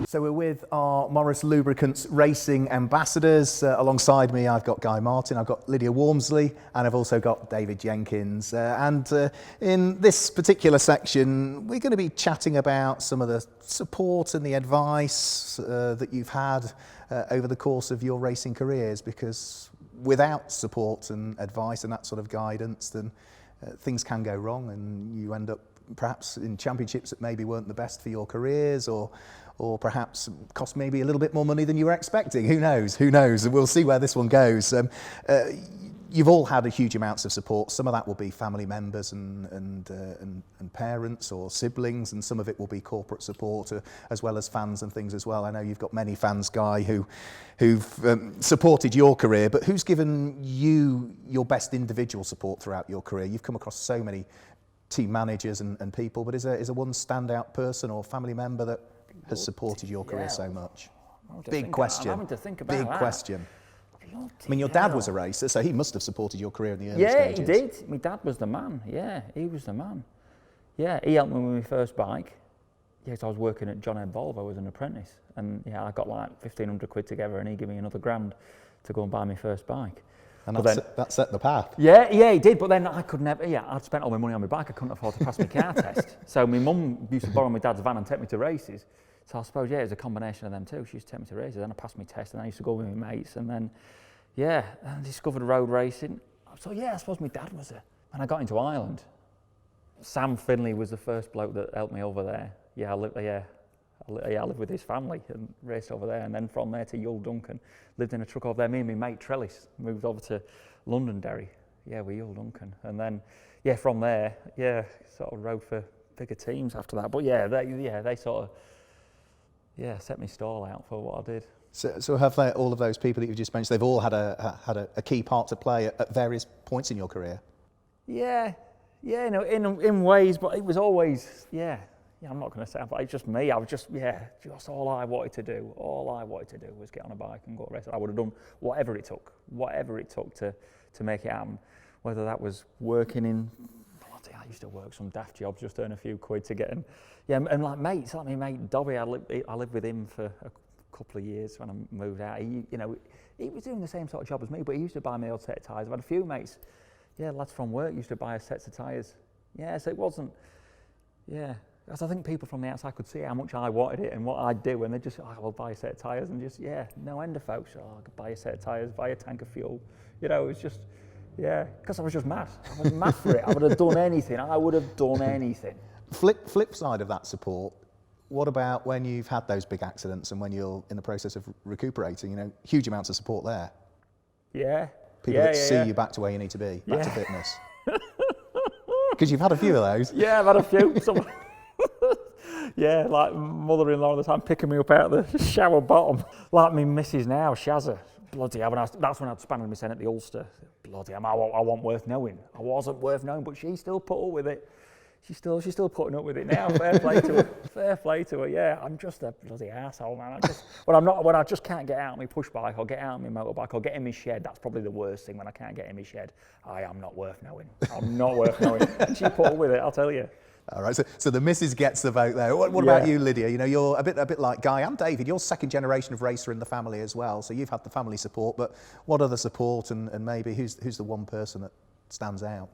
So we're with our Morris Lubricants Racing Ambassadors. Alongside me I've got Guy Martin, I've got Lydia Walmsley, and I've also got David Jenkins. In this particular section we're going to be chatting about some of the support and the advice that you've had over the course of your racing careers, because without support and advice and that sort of guidance, then things can go wrong and you end up perhaps in championships that maybe weren't the best for your careers, or perhaps cost maybe a little bit more money than you were expecting. Who knows? Who knows? We'll see where this one goes. You've all had a huge amounts of support. Some of that will be family members and parents or siblings, and some of it will be corporate support as well as fans and things as well. I know you've got many fans, Guy, who've supported your career, but who's given you your best individual support throughout your career? You've come across so many team managers and people, but is there one standout person or family member that has supported your career so much? Big question. I'm having to think about that. Big question. I mean, your dad was a racer, so he must have supported your career in the early stages. Yeah, he did. My dad was the man. Yeah, he was the man. Yeah, he helped me with my first bike. Yeah, so I was working at John Ed Volvo as an apprentice, and yeah, I got like 1,500 quid together, and he gave me another grand to go and buy my first bike. And that set the path. Yeah, he did, but then I could never, I'd spent all my money on my bike, I couldn't afford to pass my car test. So my mum used to borrow my dad's van and take me to races. So I suppose, it was a combination of them too. She used to take me to races, then I passed my test, and I used to go with my mates, and then, I discovered road racing. So I suppose my dad was when I got into Ireland, Sam Finley was the first bloke that helped me over there. I lived with his family and raced over there, and then from there to Yull Duncan, lived in a truck over there. Me and my mate Trellis moved over to Londonderry, with Yull Duncan, and then from there, sort of rode for bigger teams after that. But they sort of set me stall out for what I did. So have all of those people that you've just mentioned, they've all had a key part to play at various points in your career? In ways, but it was always I'm not going to say, but it's just me. I was just all I wanted to do. All I wanted to do was get on a bike and go race. I would have done whatever it took to make it happen. Whether that was working in, I used to work some daft jobs, just earn a few quid to get in. And like mates, like my mate Dobby, I lived with him for a couple of years when I moved out. He was doing the same sort of job as me, but he used to buy me old set of tyres. I've had a few mates, lads from work used to buy us sets of tyres. So it wasn't, because I think people from the outside could see how much I wanted it and what I'd do, and they just, I'll buy a set of tyres, and just, no end of folks, I could buy a set of tyres, buy a tank of fuel. It was just, because I was just mad. I was mad for it. I would have done anything. Flip side of that support, what about when you've had those big accidents and when you're in the process of recuperating, huge amounts of support there? People that see you back to where you need to be, back to fitness. Because you've had a few of those. I've had a few. Like mother-in-law all the time picking me up out of the shower bottom. Like me missus now, Shazza. Bloody hell, that's when I'd spanned my son at the Ulster. Bloody hell, I wasn't worth knowing. I wasn't worth knowing, but she still put up with it. She's still putting up with it now. Fair play to her. Fair play to her. I'm just a bloody arsehole, man. When I just can't get out on my push bike or get out on my motorbike or get in my shed, that's probably the worst thing when I can't get in my shed. I am not worth knowing. I'm not worth knowing. And she put up with it, I'll tell you. All right, so the missus gets the vote there. What about you, Lydia? You're a bit like Guy and David. You're second generation of racer in the family as well, so you've had the family support. But what other support, and maybe who's the one person that stands out?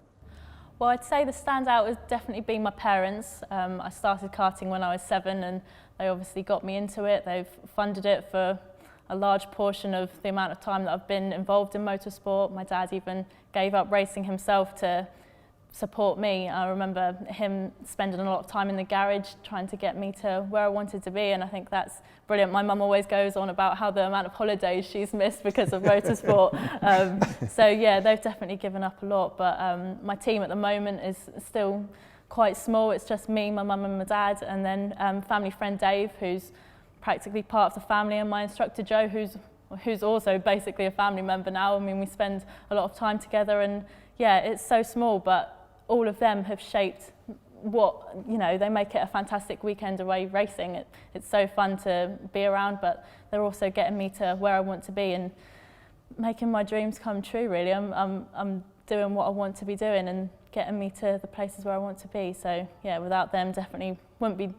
Well, I'd say the standout has definitely been my parents. I started karting when I was 7, and they obviously got me into it. They've funded it for a large portion of the amount of time that I've been involved in motorsport. My dad even gave up racing himself to support me. I remember him spending a lot of time in the garage trying to get me to where I wanted to be, and I think that's brilliant. My mum always goes on about how the amount of holidays she's missed because of motorsport. They've definitely given up a lot, but my team at the moment is still quite small. It's just me, my mum and my dad, and then family friend Dave, who's practically part of the family, and my instructor Joe, who's also basically a family member now. I mean, we spend a lot of time together, and it's so small, but all of them have shaped they make it a fantastic weekend away racing. It's so fun to be around, but they're also getting me to where I want to be and making my dreams come true, really. I'm doing what I want to be doing and getting me to the places where I want to be. So without them, definitely wouldn't be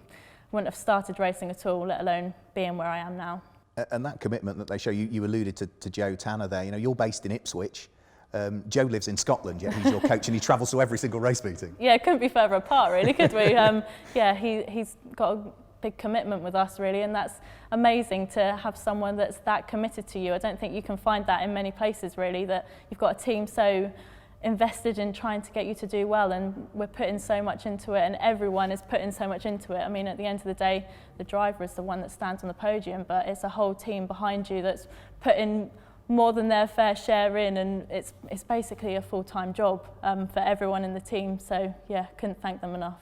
wouldn't have started racing at all, let alone being where I am now. And that commitment that they show, you alluded to Joe Tanner there. You know, you're based in Ipswich. Joe lives in Scotland, yet he's your coach and he travels to every single race meeting. Yeah, it couldn't be further apart, really, could we? Yeah, he's got a big commitment with us, really, and that's amazing to have someone that's that committed to you. I don't think you can find that in many places, really, that you've got a team so invested in trying to get you to do well, and we're putting so much into it, and everyone is putting so much into it. I mean, at the end of the day, the driver is the one that stands on the podium, but it's a whole team behind you that's putting more than their fair share in, and it's basically a full-time job for everyone in the team. So yeah, couldn't thank them enough.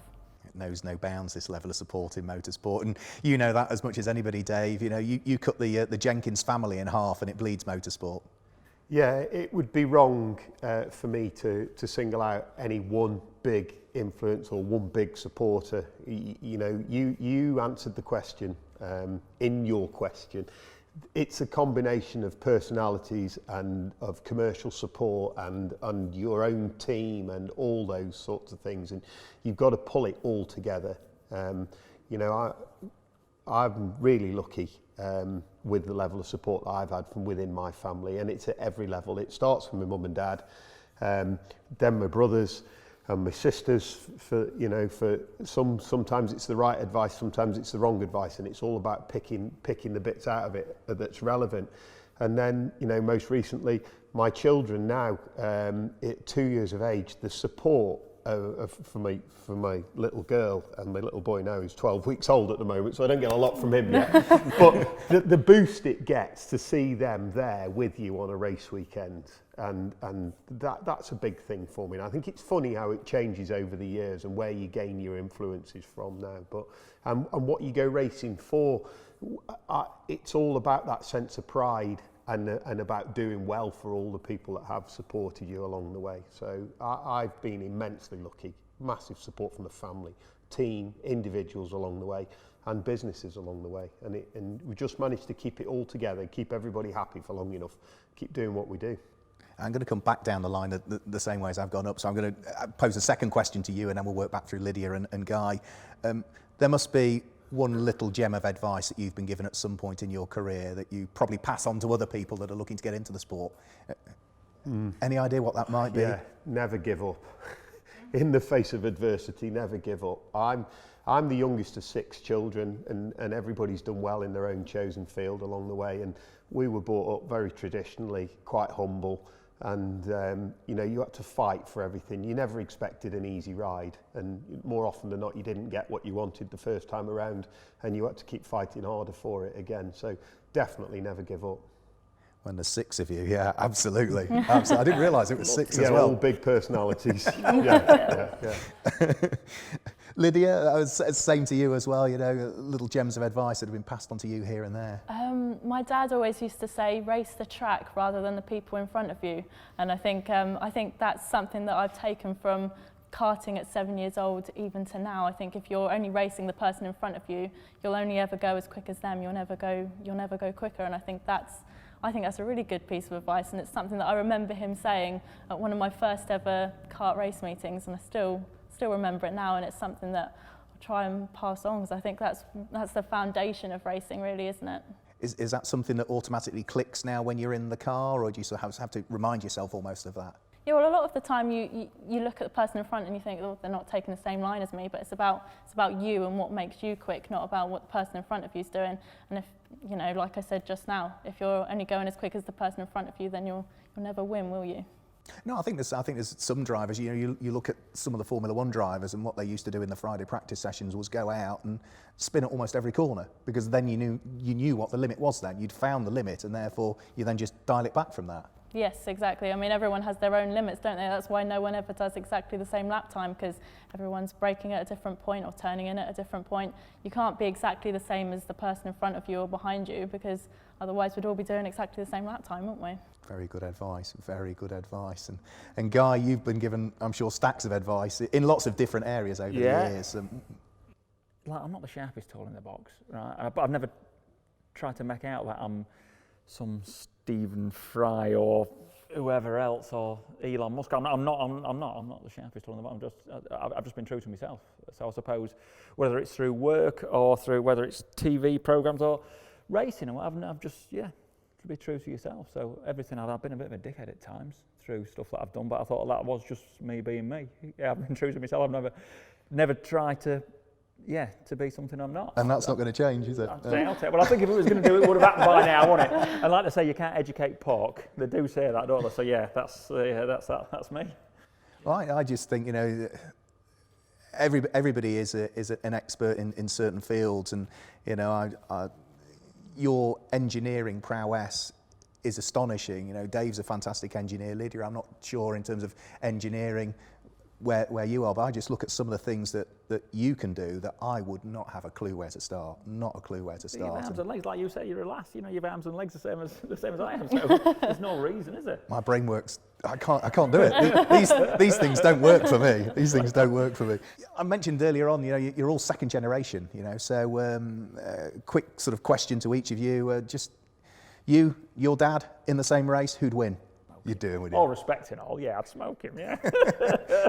It knows no bounds, this level of support in motorsport, and you know that as much as anybody, Dave. You know, you cut the Jenkins family in half and it bleeds motorsport. Yeah, it would be wrong for me to single out any one big influence or one big supporter. You know, you answered the question in your question. It's a combination of personalities and of commercial support and your own team and all those sorts of things, and you've got to pull it all together. You know, I'm really lucky with the level of support that I've had from within my family, and it's at every level. It starts from my mum and dad, then my brothers and my sisters. For sometimes it's the right advice, sometimes it's the wrong advice, and it's all about picking the bits out of it that's relevant. And then, you know, most recently, my children now, at 2 years of age, the support for my little girl, and my little boy now is 12 weeks old at the moment, so I don't get a lot from him yet. But the boost it gets to see them there with you on a race weekend, and that's a big thing for me. And I think it's funny how it changes over the years and where you gain your influences from now. But and what you go racing for, it's all about that sense of pride and about doing well for all the people that have supported you along the way. So I've been immensely lucky, massive support from the family, team, individuals along the way, and businesses along the way. And we just managed to keep it all together, keep everybody happy for long enough, keep doing what we do. I'm going to come back down the line the same way as I've gone up, so I'm going to pose a second question to you, and then we'll work back through Lydia and Guy. There must be one little gem of advice that you've been given at some point in your career that you probably pass on to other people that are looking to get into the sport. Any idea what that might be? Yeah, never give up. In the face of adversity, never give up. I'm the youngest of 6 children, and everybody's done well in their own chosen field along the way, and we were brought up very traditionally, quite humble. And you know, you had to fight for everything. You never expected an easy ride, and more often than not you didn't get what you wanted the first time around, and you had to keep fighting harder for it again. So definitely never give up. When there's 6 of you, yeah, absolutely. Absolutely. I didn't realise it was 6 as Yeah, well. all big personalities. yeah. Lydia, same to you as well, you know, little gems of advice that have been passed on to you here and there. My dad always used to say, race the track rather than the people in front of you. And I think that's something that I've taken from karting at 7 years old even to now. I think if you're only racing the person in front of you, you'll only ever go as quick as them. You'll never go quicker. And I think that's a really good piece of advice, and it's something that I remember him saying at one of my first ever kart race meetings, and I still remember it now, and it's something that I'll try and pass on, because I think that's the foundation of racing, really, isn't it? Is that something that automatically clicks now when you're in the car, or do you sort of have to remind yourself almost of that? Yeah, well, a lot of the time you look at the person in front and you think, oh, they're not taking the same line as me, but it's about you and what makes you quick, not about what the person in front of you is doing. And if, you know, like I said just now, if you're only going as quick as the person in front of you, then you'll never win, will you? No, I think there's some drivers, you know, you look at some of the Formula One drivers, and what they used to do in the Friday practice sessions was go out and spin at almost every corner, because then you knew what the limit was then. You'd found the limit, and therefore you then just dial it back from that. Yes, exactly. I mean, everyone has their own limits, don't they? That's why no one ever does exactly the same lap time, because everyone's braking at a different point or turning in at a different point. You can't be exactly the same as the person in front of you or behind you, because otherwise we'd all be doing exactly the same lap time, wouldn't we? Very good advice, very good advice. And Guy, you've been given, I'm sure, stacks of advice in lots of different areas over the years. Like, I'm not the sharpest tool in the box, right? But I've never tried to make out that I'm some Stephen Fry or whoever else or Elon Musk. I'm not the sharpest one. I've just been true to myself. So I suppose whether it's through work or through whether it's TV programs or racing or whatever, I've just to be true to yourself. So everything I've been a bit of a dickhead at times through stuff that I've done, but I thought that was just me being me. Yeah, I've been true to myself. I've never tried to be something I'm not. And that's not going to change, is it? Well, I think if it was going to do it, would have happened by now, wouldn't it? And like they say, you can't educate pork. They do say that, don't they? So yeah, that's me. Well, I just think, everybody is an expert in certain fields, and your engineering prowess is astonishing. Dave's a fantastic engineer. Lydia, I'm not sure in terms of engineering where you are, but I just look at some of the things that you can do that I would not have a clue where to start. Not a clue where to start. Your arms and legs, like you say, you're a lass. Your arms and legs the same as I am. So there's no reason, is there? My brain works. I can't do it. These things don't work for me. These things don't work for me. I mentioned earlier on, you're all second generation. So quick sort of question to each of you. Just your dad in the same race, who'd win? You'd do it, would you? All respect and all, I'd smoke him, yeah.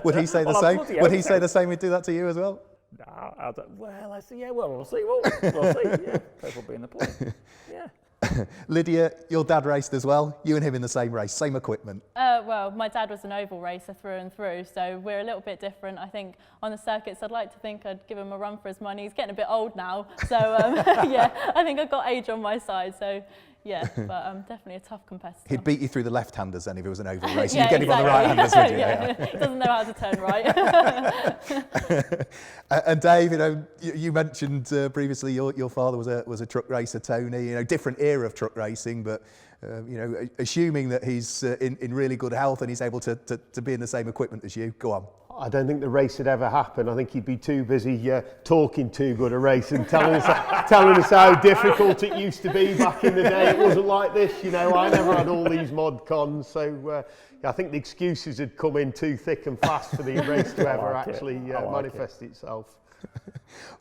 Would he say the same? Would he say the same? He'd do that to you as well? No, we'll see, we'll see, yeah. People be in the play, yeah. Lydia, your dad raced as well. You and him in the same race, same equipment. Well, my dad was an oval racer through and through, so we're a little bit different. I think on the circuits, I'd like to think I'd give him a run for his money. He's getting a bit old now, so I think I've got age on my side, so yeah, but definitely a tough competitor. He'd beat you through the left-handers then if it was an oval race. You'd get him on the right-handers, would you? Yeah. Doesn't know how to turn right. And Dave, you mentioned previously your father was a truck racer, Tony. Different era of truck racing, but assuming that he's in really good health and he's able to be in the same equipment as you, go on. I don't think the race would ever happen. I think he'd be too busy talking too good a race and telling us how difficult it used to be back in the day. It wasn't like this, I never had all these mod cons. So I think the excuses had come in too thick and fast for the race to ever actually manifest itself.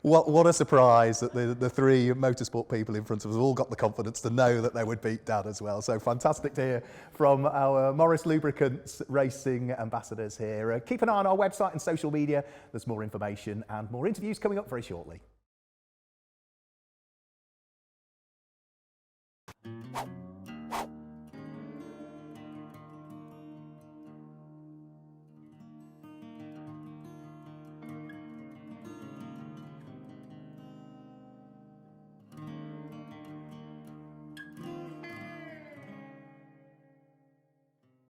What a surprise that the three motorsport people in front of us all got the confidence to know that they would beat Dad as well. So fantastic to hear from our Morris Lubricants racing ambassadors here. Keep an eye on our website and social media. There's more information and more interviews coming up very shortly.